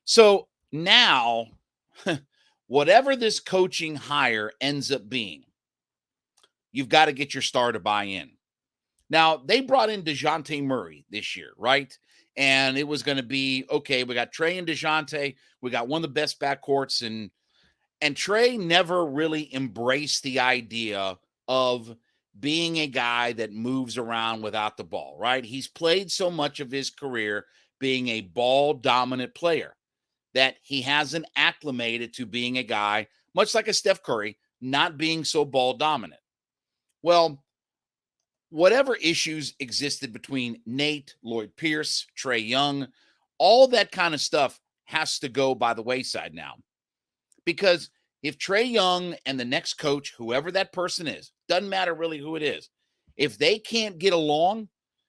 So now, whatever this coaching hire ends up being, you've got to get your star to buy in. Now, they brought in DeJounte Murray this year, right? And it was going to be, okay, we got Trae and DeJounte. We got one of the best backcourts. And Trae never really embraced the idea of being a guy that moves around without the ball, right? He's played so much of his career being a ball dominant player that he hasn't acclimated to being a guy, much like a Steph Curry, not being so ball dominant. Well, whatever issues existed between Nate, Lloyd Pierce, Trae Young, all that kind of stuff has to go by the wayside now. Because if Trae Young and the next coach, whoever that person is, doesn't matter really who it is, if they can't get along,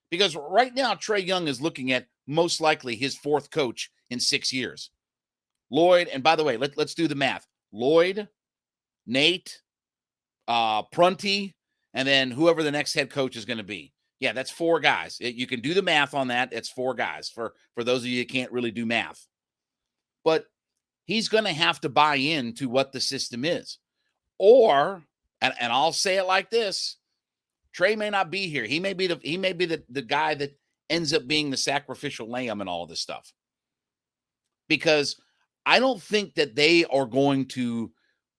because right now Trae Young is looking at most likely his fourth coach in 6 years. Lloyd, and by the way, let's do the math. Lloyd, Nate, Prunty, and then whoever the next head coach is going to be. Yeah, that's 4 guys. You can do the math on that. It's 4 guys for those of you that can't really do math. But he's going to have to buy into what the system is. Or, and I'll say it like this, Trae may not be here. He may be the guy that ends up being the sacrificial lamb and all of this stuff. Because I don't think that they are going to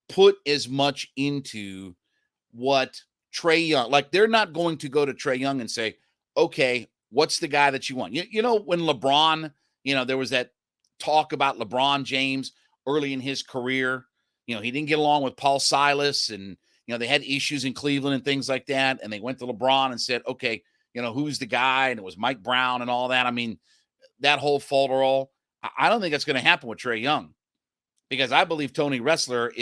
put as much into what Trae Young, like they're not going to go to Trae Young and say, okay, what's the guy that you want? You know, when LeBron, there was that talk about LeBron James early in his career, he didn't get along with Paul Silas and, they had issues in Cleveland and things like that. And they went to LeBron and said, okay, who's the guy? And it was Mike Brown and all that. I mean, that whole falderall, I don't think that's going to happen with Trae Young because I believe Tony Ressler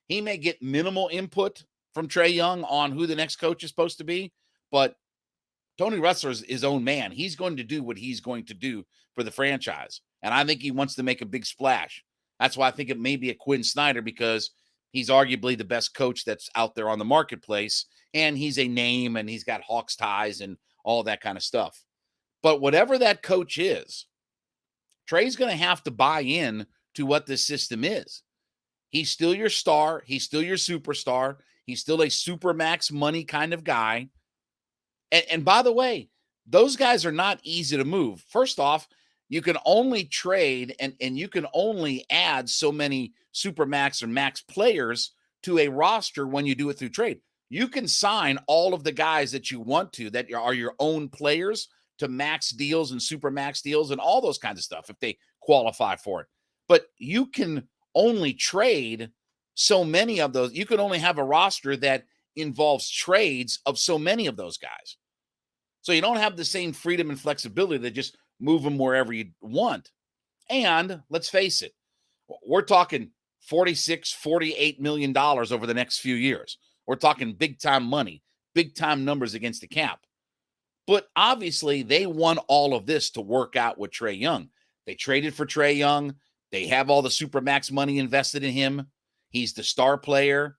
he may get minimal input from Trae Young on who the next coach is supposed to be, but Tony Ressler is his own man. He's going to do what he's going to do for the franchise. And I think he wants to make a big splash. That's why I think it may be a Quinn Snyder because he's arguably the best coach that's out there on the marketplace. And he's a name and he's got Hawks ties and all that kind of stuff. But whatever that coach is, Trae's going to have to buy in to what this system is. He's still your star. He's still your superstar. He's still a supermax money kind of guy. And by the way, those guys are not easy to move. First off, you can only trade and you can only add so many supermax or max players to a roster when you do it through trade. You can sign all of the guys that you want to that are your own players to max deals and supermax deals and all those kinds of stuff if they qualify for it. But you can only trade so many of those. You can only have a roster that involves trades of so many of those guys. So you don't have the same freedom and flexibility to just move them wherever you want. And let's face it, we're talking $46, $48 million over the next few years. We're talking big time money, big time numbers against the cap. But obviously they want all of this to work out with Trae Young. They traded for Trae Young. They have all the supermax money invested in him. He's the star player.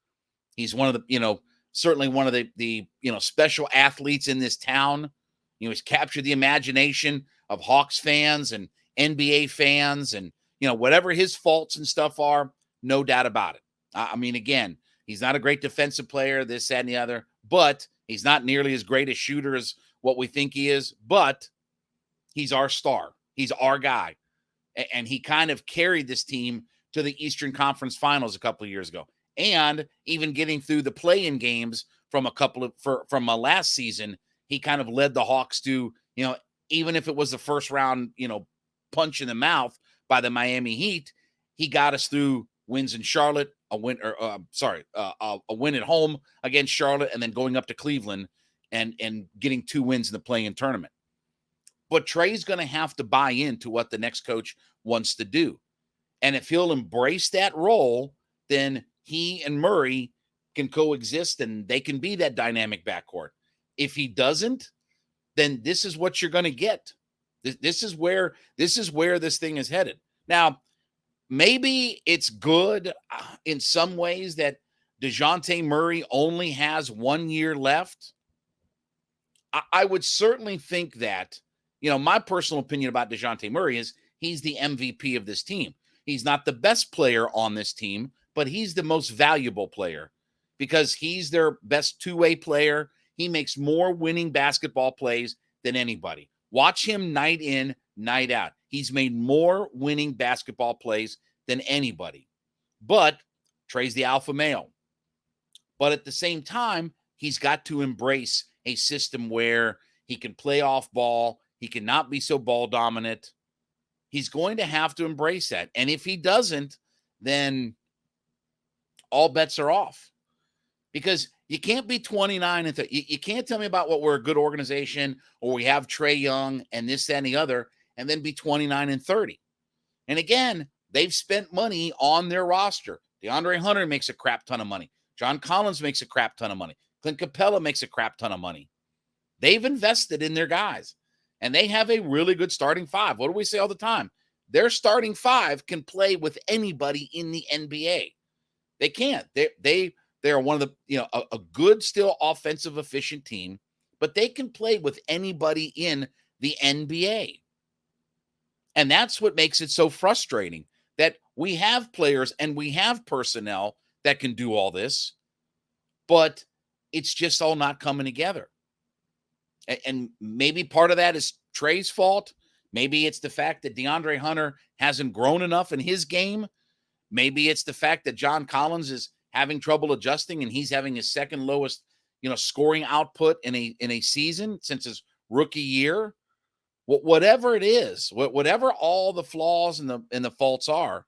He's one of the, certainly one of the special athletes in this town. He's captured the imagination of Hawks fans and NBA fans and, whatever his faults and stuff are, no doubt about it. I mean, again, he's not a great defensive player, this, that, and the other, but he's not nearly as great a shooter as what we think he is, but he's our star. He's our guy. And he kind of carried this team to the Eastern Conference Finals a couple of years ago. And even getting through the play-in games from last season, he kind of led the Hawks to, even if it was the first round, punch in the mouth by the Miami Heat, he got us through wins in Charlotte, a win at home against Charlotte, and then going up to Cleveland and getting 2 wins in the play-in tournament. But Trae's going to have to buy into what the next coach wants to do. And if he'll embrace that role, then he and Murray can coexist and they can be that dynamic backcourt. If he doesn't, then this is what you're going to get. This is where this thing is headed. Now, maybe it's good in some ways that DeJounte Murray only has 1 year left. I would certainly think that, my personal opinion about DeJounte Murray is he's the MVP of this team. He's not the best player on this team, but he's the most valuable player because he's their best two-way player. He makes more winning basketball plays than anybody. Watch him night in, night out. He's made more winning basketball plays than anybody. But Trae's the alpha male. But at the same time, he's got to embrace a system where he can play off ball. He cannot be so ball dominant. He's going to have to embrace that. And if he doesn't, then all bets are off. Because you can't be 29 and you can't tell me about what we're a good organization or we have Trae Young and this, that, and the other, and then be 29 and 30. And again, they've spent money on their roster. DeAndre Hunter makes a crap ton of money. John Collins makes a crap ton of money. Clint Capella makes a crap ton of money. They've invested in their guys, and they have a really good starting five. What do we say all the time? Their starting five can play with anybody in the NBA. They can't. They're one of the, a good, still offensive, efficient team, but they can play with anybody in the NBA. And that's what makes it so frustrating that we have players and we have personnel that can do all this, but it's just all not coming together. And maybe part of that is Trae's fault. Maybe it's the fact that DeAndre Hunter hasn't grown enough in his game. Maybe it's the fact that John Collins is having trouble adjusting and he's having his second lowest, scoring output in a season since his rookie year. Whatever it is, whatever all the flaws and the faults are,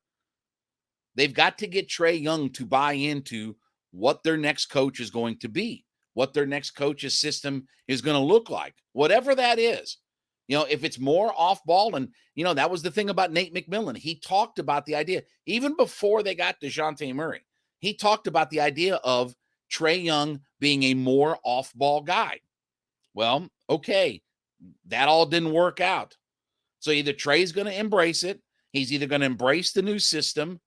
they've got to get Trae Young to buy into what their next coach is going to be, what their next coach's system is going to look like, whatever that is. If it's more off ball, and, that was the thing about Nate McMillan. He talked about the idea, even before they got DeJounte Murray, he talked about the idea of Trae Young being a more off ball guy. Well, okay, that all didn't work out. So either Trae's going to embrace it, he's either going to embrace the new system,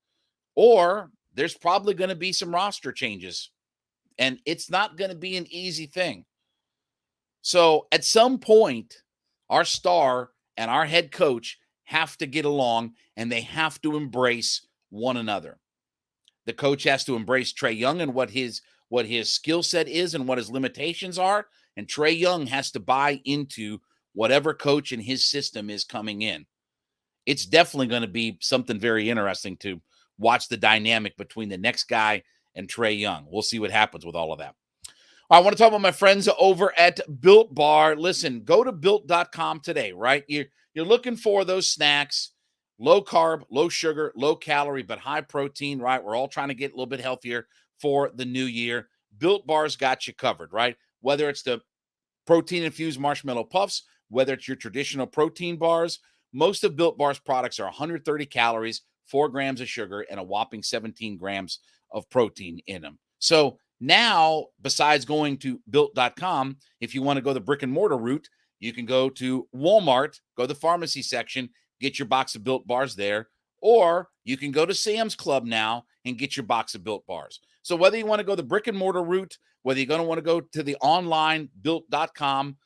or there's probably going to be some roster changes. And it's not going to be an easy thing. So at some point, our star and our head coach have to get along, and they have to embrace one another. The coach has to embrace Trae Young and what his skill set is and what his limitations are. And Trae Young has to buy into whatever coach in his system is coming in. It's definitely going to be something very interesting to watch the dynamic between the next guy and Trae Young. We'll see what happens with all of that. I want to talk about my friends over at Built Bar. Listen, go to Built.com today, right? You're looking for those snacks, low carb, low sugar, low calorie, but high protein, right? We're all trying to get a little bit healthier for the new year. Built Bar's got you covered, right? Whether it's the protein-infused marshmallow puffs, whether it's your traditional protein bars, most of Built Bar's products are 130 calories, 4 grams of sugar, and a whopping 17 grams of protein in them. So now, besides going to Built.com, if you want to go the brick and mortar route, you can go to Walmart, go to the pharmacy section, get your box of Built Bars there, or you can go to Sam's Club now and get your box of Built Bars. So whether you want to go the brick and mortar route, whether you're going to want to go to the online Built.com,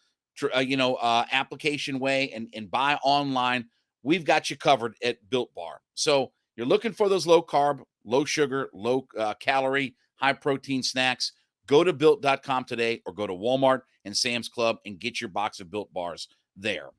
application way and buy online, we've got you covered at Built Bar. So you're looking for those low carb, low sugar, low calorie, high protein snacks, go to Built.com today or go to Walmart and Sam's Club and get your box of Built Bars there.